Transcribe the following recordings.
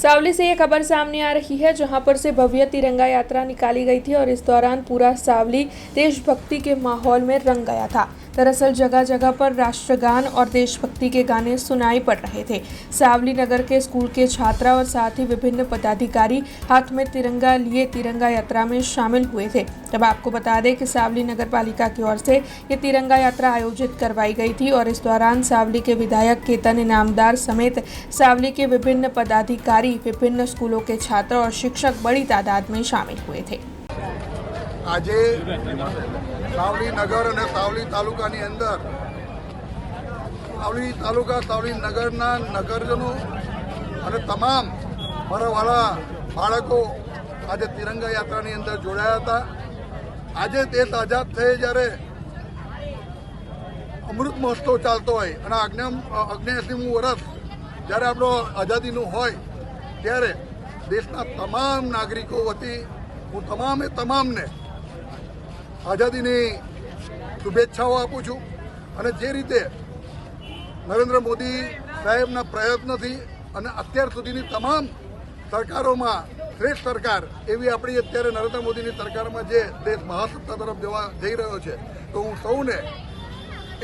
सावली से ये खबर सामने आ रही है जहां पर से भव्य तिरंगा यात्रा निकाली गई थी और इस दौरान पूरा सावली देशभक्ति के माहौल में रंग गया था। दरअसल जगह जगह पर राष्ट्रगान और देशभक्ति के गाने सुनाई पड़ रहे थे। सावली नगर के स्कूल के छात्रा और साथ ही विभिन्न पदाधिकारी हाथ में तिरंगा लिए तिरंगा यात्रा में शामिल हुए थे। तब आपको बता दें कि सावली नगर पालिका की ओर से ये तिरंगा यात्रा आयोजित करवाई गई थी और इस दौरान सावली के विधायक केतन इनामदार समेत सावली के विभिन्न पदाधिकारी, विभिन्न स्कूलों के छात्र और शिक्षक बड़ी तादाद में शामिल हुए थे। આજે સાવલી નગર અને સાવલી તાલુકાની અંદર સાવલી તાલુકા સાવલી નગરના નગરજનો અને તમામ મારા બાળકો આજે તિરંગા યાત્રાની અંદર જોડાયા હતા। આજે દેશ આઝાદ થયે જ્યારે અમૃત મહોત્સવ ચાલતો હોય અને 79મું વર્ષ જ્યારે આપણો આઝાદીનું હોય ત્યારે દેશના તમામ નાગરિકો વતી હું તમામને આઝાદીની શુભેચ્છાઓ આપું છું અને જે રીતે નરેન્દ્ર મોદી સાહેબના પ્રયત્નથી અને અત્યાર સુધીની તમામ સરકારોમાં શ્રેષ્ઠ સરકાર એવી આપણી અત્યારે નરેન્દ્ર મોદીની સરકારમાં જે દેશ મહાસત્તા તરફ જઈ રહ્યો છે તો હું સૌને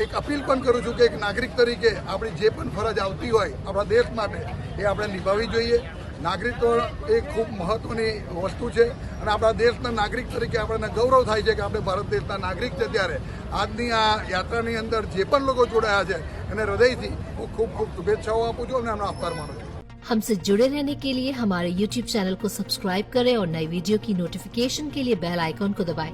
એક અપીલ પણ કરું છું કે એક નાગરિક તરીકે આપણી જે પણ ફરજ આવતી હોય આપણા દેશ માટે એ આપણે નિભાવવી જોઈએ। નાગરિકત્વ એ ખૂબ મહત્વની વસ્તુ છે અને આપણા દેશના નાગરિક તરીકે આપણને ગૌરવ થાય છે કે આપણે ભારત દેશના નાગરિક છે। ત્યારે આજની આ યાત્રાની અંદર જે પણ લોકો જોડાયા છે એને હૃદયથી હું ખૂબ શુભેચ્છાઓ આપું છું અને એમનો આભાર માનું છું। हमसे जुड़े रहने के लिए हमारे YouTube चैनल को सब्सक्राइब करें और नई वीडियो की नोटिफिकेशन के लिए बेल आइकॉन को दबाएं।